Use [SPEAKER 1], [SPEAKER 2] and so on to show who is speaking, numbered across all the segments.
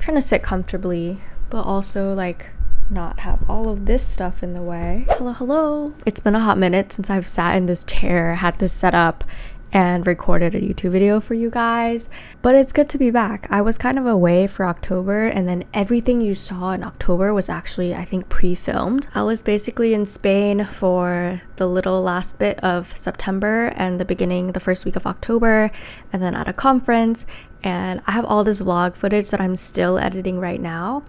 [SPEAKER 1] trying to sit comfortably, but also like not have all of this stuff in the way. Hello. It's been a hot minute since I've sat in this chair, had this set up, and recorded a YouTube video for you guys, but it's good to be back. I was kind of away for October, and then everything you saw in October was actually, I think, pre-filmed. I was basically in Spain for the little last bit of September and the first week of October, and then at a conference, and I have all this vlog footage that I'm still editing right now,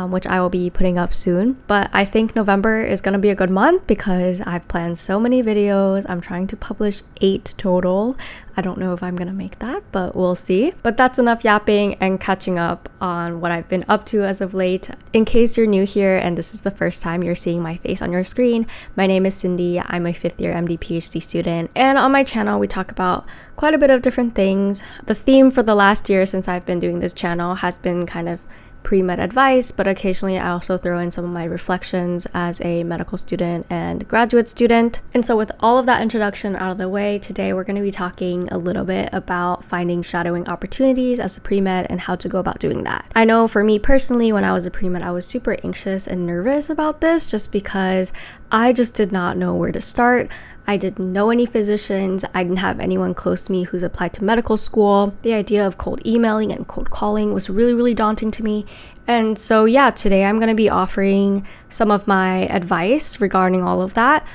[SPEAKER 1] which I will be putting up soon. But I think November is gonna be a good month because I've planned so many videos. I'm trying to publish 8 total. I don't know if I'm gonna make that, but we'll see. But that's enough yapping and catching up on what I've been up to as of late. In case you're new here and this is the first time you're seeing my face on your screen, my name is Cindy. I'm a 5th year MD PhD student, and on my channel we talk about quite a bit of different things. The theme for the last year since I've been doing this channel has been kind of pre-med advice, but occasionally I also throw in some of my reflections as a medical student and graduate student. And so with all of that introduction out of the way, today we're going to be talking a little bit about finding shadowing opportunities as a pre-med and how to go about doing that. I know for me personally, when I was a pre-med, I was super anxious and nervous about this just because I just did not know where to start. I didn't know any physicians. I didn't have anyone close to me who's applied to medical school. The idea of cold emailing and cold calling was really, really daunting to me. And so yeah, today I'm going to be offering some of my advice regarding all of that,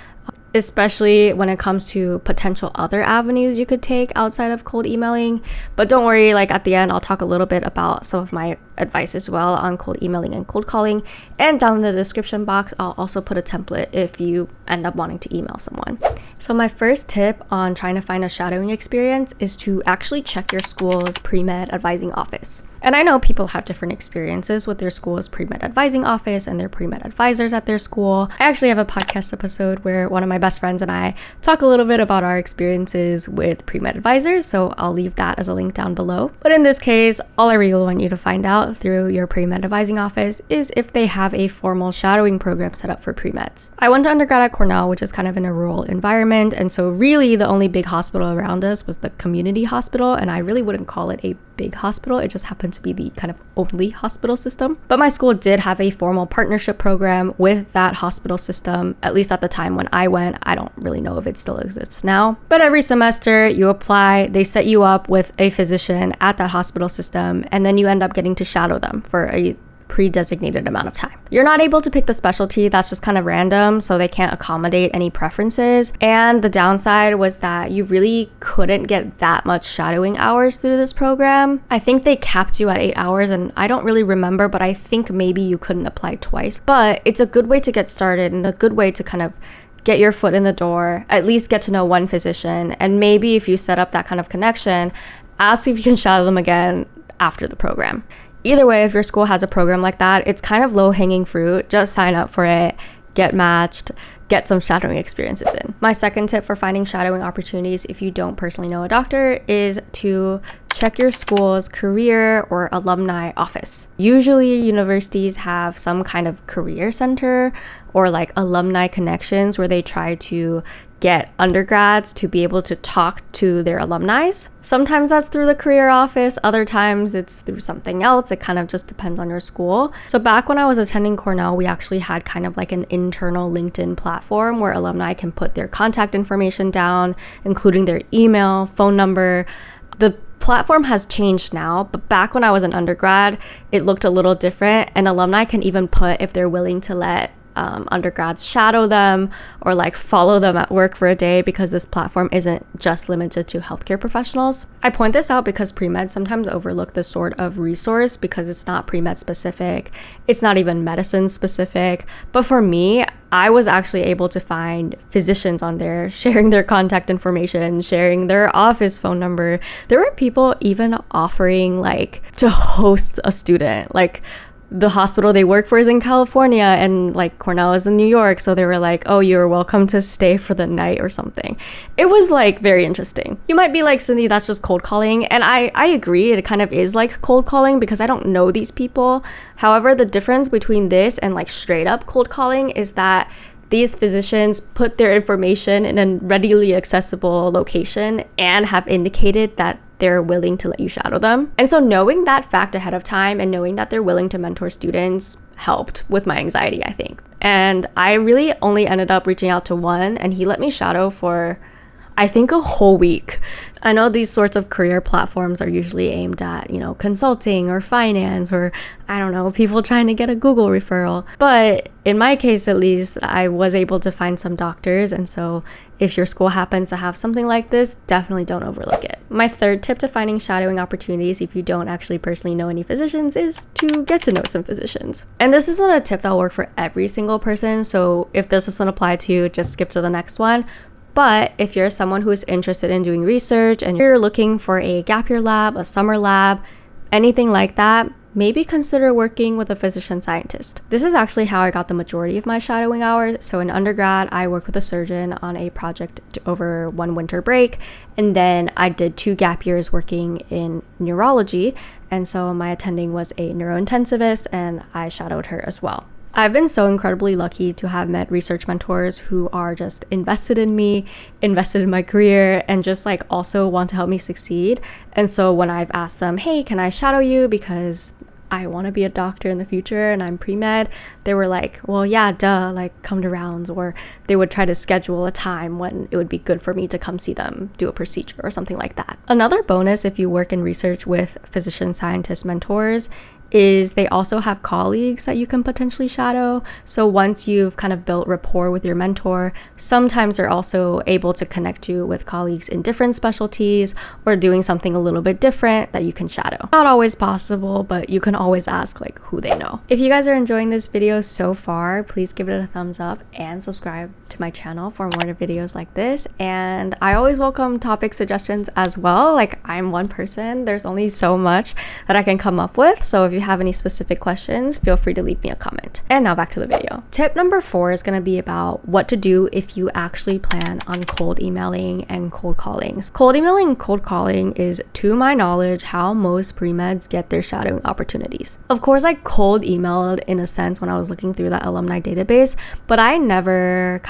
[SPEAKER 1] especially when it comes to potential other avenues you could take outside of cold emailing. But don't worry, like at the end, I'll talk a little bit about some of my advice as well on cold emailing and cold calling. And down in the description box, I'll also put a template if you end up wanting to email someone. So my first tip on trying to find a shadowing experience is to actually check your school's pre-med advising office. And I know people have different experiences with their school's pre-med advising office and their pre-med advisors at their school. I actually have a podcast episode where one of my best friends and I talk a little bit about our experiences with pre-med advisors, so I'll leave that as a link down below. But in this case, all I really want you to find out through your pre-med advising office is if they have a formal shadowing program set up for pre-meds. I went to undergrad at Cornell, which is kind of in a rural environment, and so really the only big hospital around us was the community hospital, and I really wouldn't call it a big hospital. It just happened to be the kind of only hospital system. But my school did have a formal partnership program with that hospital system, at least at the time when I went. I don't really know if it still exists now. But every semester you apply, they set you up with a physician at that hospital system, and then you end up getting to shadow them for a pre-designated amount of time. You're not able to pick the specialty, that's just kind of random, so they can't accommodate any preferences. And the downside was that you really couldn't get that much shadowing hours through this program. I think they capped you at 8 hours, and I don't really remember, but I think maybe you couldn't apply twice. But it's a good way to get started and a good way to kind of get your foot in the door, at least get to know one physician, and maybe if you set up that kind of connection, ask if you can shadow them again after the program. Either way, if your school has a program like that, it's kind of low-hanging fruit. Just sign up for it, get matched, get some shadowing experiences in. My second tip for finding shadowing opportunities if you don't personally know a doctor is to check your school's career or alumni office. Usually universities have some kind of career center or like alumni connections where they try to get undergrads to be able to talk to their alumni. Sometimes that's through the career office, other times it's through something else. It kind of just depends on your school. So back when I was attending Cornell, we actually had kind of like an internal LinkedIn platform where alumni can put their contact information down, including their email, phone number. The platform has changed now, but back when I was an undergrad, it looked a little different, and alumni can even put if they're willing to let undergrads shadow them or like follow them at work for a day, because this platform isn't just limited to healthcare professionals. I point this out because pre-med sometimes overlook this sort of resource because it's not pre-med specific, it's not even medicine specific. But for me, I was actually able to find physicians on there sharing their contact information, sharing their office phone number. There were people even offering like to host a student, like the hospital they work for is in California and like Cornell is in New York, so they were like, oh, you're welcome to stay for the night or something. It was like very interesting. You might be like, Cindy, that's just cold calling, and I agree, it kind of is like cold calling because I don't know these people. However, the difference between this and like straight up cold calling is that these physicians put their information in a readily accessible location and have indicated that they're willing to let you shadow them. And so knowing that fact ahead of time and knowing that they're willing to mentor students helped with my anxiety, I think. And I really only ended up reaching out to one, and he let me shadow for, I think, a whole week. I know these sorts of career platforms are usually aimed at, consulting or finance or, I don't know, people trying to get a Google referral. But in my case, at least, I was able to find some doctors. And so if your school happens to have something like this, definitely don't overlook it. My third tip to finding shadowing opportunities, if you don't actually personally know any physicians, is to get to know some physicians. And this isn't a tip that'll work for every single person. So if this doesn't apply to you, just skip to the next one. But if you're someone who is interested in doing research and you're looking for a gap year lab, a summer lab, anything like that, maybe consider working with a physician scientist. This is actually how I got the majority of my shadowing hours. So in undergrad, I worked with a surgeon on a project over one winter break. And then I did 2 gap years working in neurology. And so my attending was a neurointensivist, and I shadowed her as well. I've been so incredibly lucky to have met research mentors who are just invested in me, invested in my career, and just also want to help me succeed. And so when I've asked them, hey, can I shadow you because I want to be a doctor in the future and I'm pre-med, they were like, well, yeah, duh, come to rounds. Or they would try to schedule a time when it would be good for me to come see them do a procedure or something like that. Another bonus if you work in research with physician scientist mentors is they also have colleagues that you can potentially shadow. So once you've kind of built rapport with your mentor, sometimes they're also able to connect you with colleagues in different specialties or doing something a little bit different that you can shadow. Not always possible, but you can always ask who they know. If you guys are enjoying this video so far, please give it a thumbs up and subscribe to my channel for more videos like this. And I always welcome topic suggestions as well. I'm one person, there's only so much that I can come up with. So if you have any specific questions, feel free to leave me a comment. And now back to the video. Tip number 4 is going to be about what to do if you actually plan on cold emailing and cold calling. Cold emailing and cold calling is, to my knowledge, how most pre-meds get their shadowing opportunities. Of course, I cold emailed in a sense when I was looking through that alumni database, but I never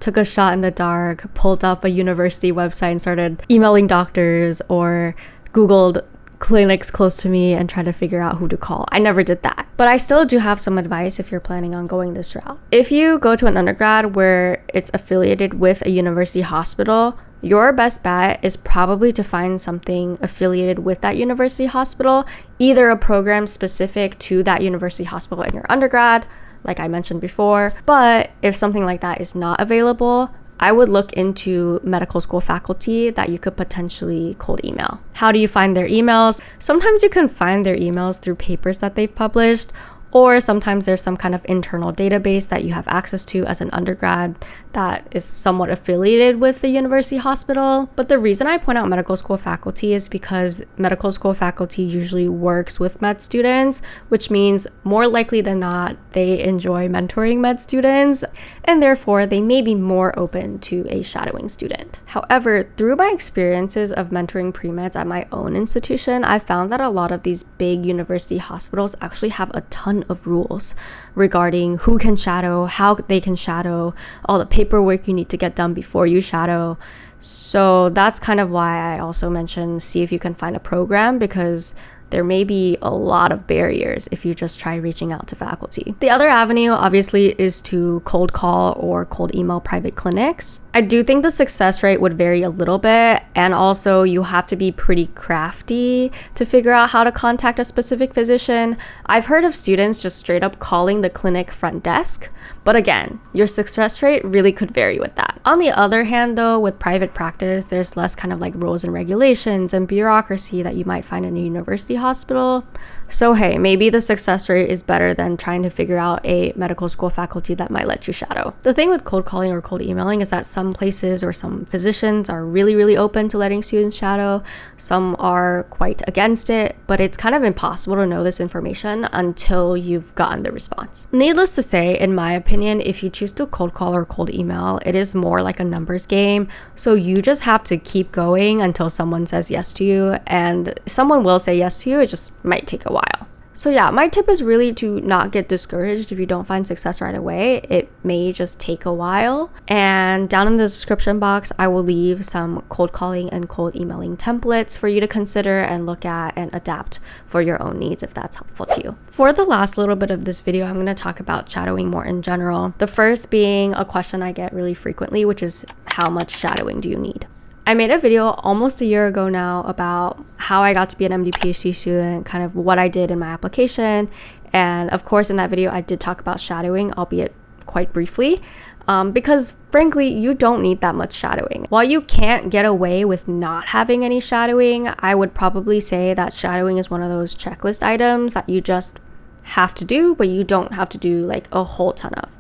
[SPEAKER 1] took a shot in the dark, pulled up a university website and started emailing doctors or Googled clinics close to me and try to figure out who to call. I never did that. But I still do have some advice if you're planning on going this route. If you go to an undergrad where it's affiliated with a university hospital, your best bet is probably to find something affiliated with that university hospital, either a program specific to that university hospital in your undergrad, like I mentioned before. But if something like that is not available, I would look into medical school faculty that you could potentially cold email. How do you find their emails? Sometimes you can find their emails through papers that they've published, or sometimes there's some kind of internal database that you have access to as an undergrad that is somewhat affiliated with the university hospital. But the reason I point out medical school faculty is because medical school faculty usually works with med students, which means more likely than not, they enjoy mentoring med students, and therefore they may be more open to a shadowing student. However, through my experiences of mentoring pre-meds at my own institution, I found that a lot of these big university hospitals actually have a ton of rules regarding who can shadow, how they can shadow, all the paperwork you need to get done before you shadow. So that's kind of why I also mentioned see if you can find a program, because there may be a lot of barriers if you just try reaching out to faculty. The other avenue, obviously, is to cold call or cold email private clinics. I do think the success rate would vary a little bit, and also you have to be pretty crafty to figure out how to contact a specific physician. I've heard of students just straight up calling the clinic front desk, but again, your success rate really could vary with that. On the other hand, though, with private practice, there's less kind of rules and regulations and bureaucracy that you might find in a university hospital. So hey, maybe the success rate is better than trying to figure out a medical school faculty that might let you shadow. The thing with cold calling or cold emailing is that some places or some physicians are really open to letting students shadow. Some are quite against it, but it's kind of impossible to know this information until you've gotten the response. Needless to say, in my opinion, if you choose to cold call or cold email, it is more like a numbers game. So you just have to keep going until someone says yes to you, and someone will say yes to you. It just might take a while. So yeah, my tip is really to not get discouraged if you don't find success right away. It may just take a while. And down in the description box, I will leave some cold calling and cold emailing templates for you to consider and look at and adapt for your own needs if that's helpful to you. For the last little bit of this video, I'm going to talk about shadowing more in general. The first being a question I get really frequently, which is how much shadowing do you need? I made a video almost a year ago now about how I got to be an MD PhD student, kind of what I did in my application. And of course, in that video, I did talk about shadowing, albeit quite briefly, because frankly, you don't need that much shadowing. While you can't get away with not having any shadowing, I would probably say that shadowing is one of those checklist items that you just have to do, but you don't have to do like a whole ton of.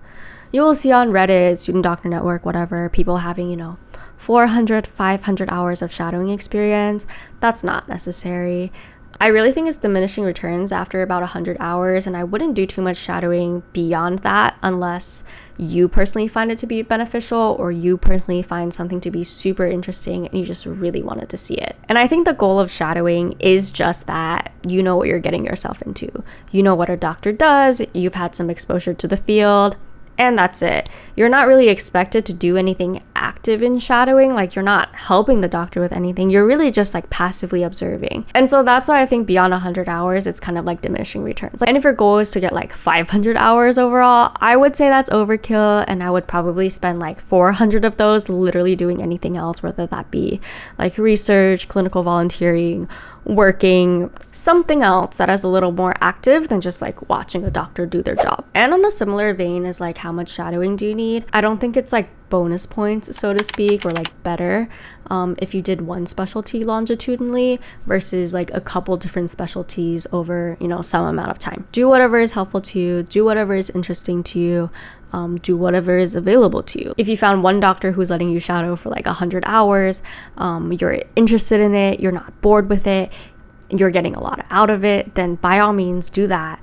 [SPEAKER 1] You will see on Reddit, Student Doctor Network, whatever, people having, 400, 500 hours of shadowing experience. That's not necessary. I really think it's diminishing returns after about 100 hours, and I wouldn't do too much shadowing beyond that unless you personally find it to be beneficial or you personally find something to be super interesting and you just really wanted to see it. And I think the goal of shadowing is just that you know what you're getting yourself into. You know what a doctor does, you've had some exposure to the field, and that's it. You're not really expected to do anything active in shadowing. Like, you're not helping the doctor with anything. You're really just like passively observing. And so that's why I think beyond 100 hours, it's kind of like diminishing returns. And if your goal is to get like 500 hours overall, I would say that's overkill. And I would probably spend like 400 of those literally doing anything else, whether that be like research, clinical volunteering, working, something else that is a little more active than just like watching a doctor do their job. And on a similar vein is like, how much shadowing do you need? I don't think it's like bonus points, so to speak, or like better if you did one specialty longitudinally versus like a couple different specialties over, some amount of time. Do whatever is helpful to you, do whatever is interesting to you, do whatever is available to you. If you found one doctor who's letting you shadow for like 100 hours, you're interested in it, you're not bored with it, you're getting a lot out of it, then by all means do that.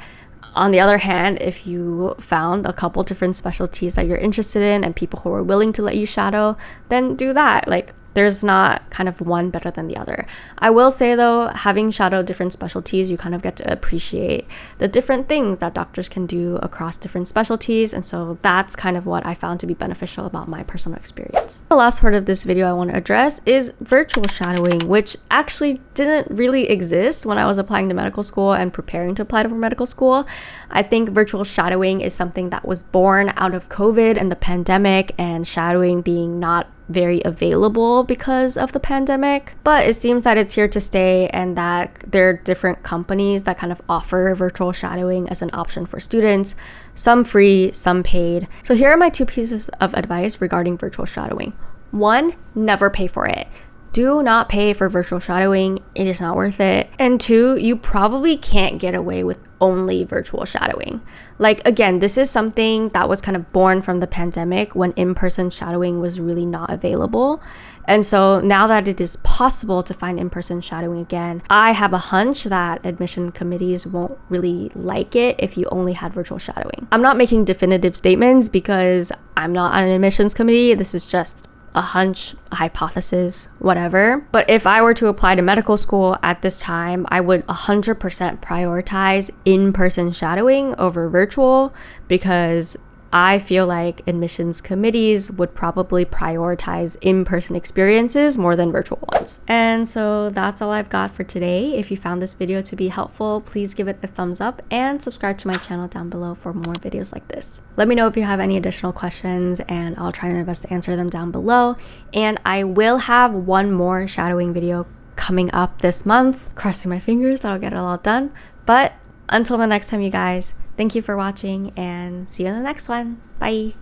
[SPEAKER 1] On the other hand, if you found a couple different specialties that you're interested in and people who are willing to let you shadow, then do that. Like, there's not kind of one better than the other. I will say though, having shadowed different specialties, you kind of get to appreciate the different things that doctors can do across different specialties. And so that's kind of what I found to be beneficial about my personal experience. The last part of this video I want to address is virtual shadowing, which actually didn't really exist when I was applying to medical school and preparing to apply for medical school. I think virtual shadowing is something that was born out of COVID and the pandemic, and shadowing being not very available because of the pandemic. But it seems that it's here to stay, and that there are different companies that kind of offer virtual shadowing as an option for students, some free, some paid. So here are my 2 pieces of advice regarding virtual shadowing. 1, never pay for it. Do not pay for virtual shadowing. It is not worth it. And 2, you probably can't get away with only virtual shadowing. Like, again, this is something that was kind of born from the pandemic when in-person shadowing was really not available. And so now that it is possible to find in-person shadowing again, I have a hunch that admission committees won't really like it if you only had virtual shadowing. I'm not making definitive statements because I'm not on an admissions committee. This is just a hunch, a hypothesis, whatever. But if I were to apply to medical school at this time, I would 100% prioritize in-person shadowing over virtual, because I feel like admissions committees would probably prioritize in-person experiences more than virtual ones. And so that's all I've got for today. If you found this video to be helpful, please give it a thumbs up and subscribe to my channel down below for more videos like this. Let me know if you have any additional questions and I'll try my best to answer them down below. And I will have one more shadowing video coming up this month. Crossing my fingers that I'll get it all done. But until the next time, you guys, thank you for watching and see you in the next one. Bye.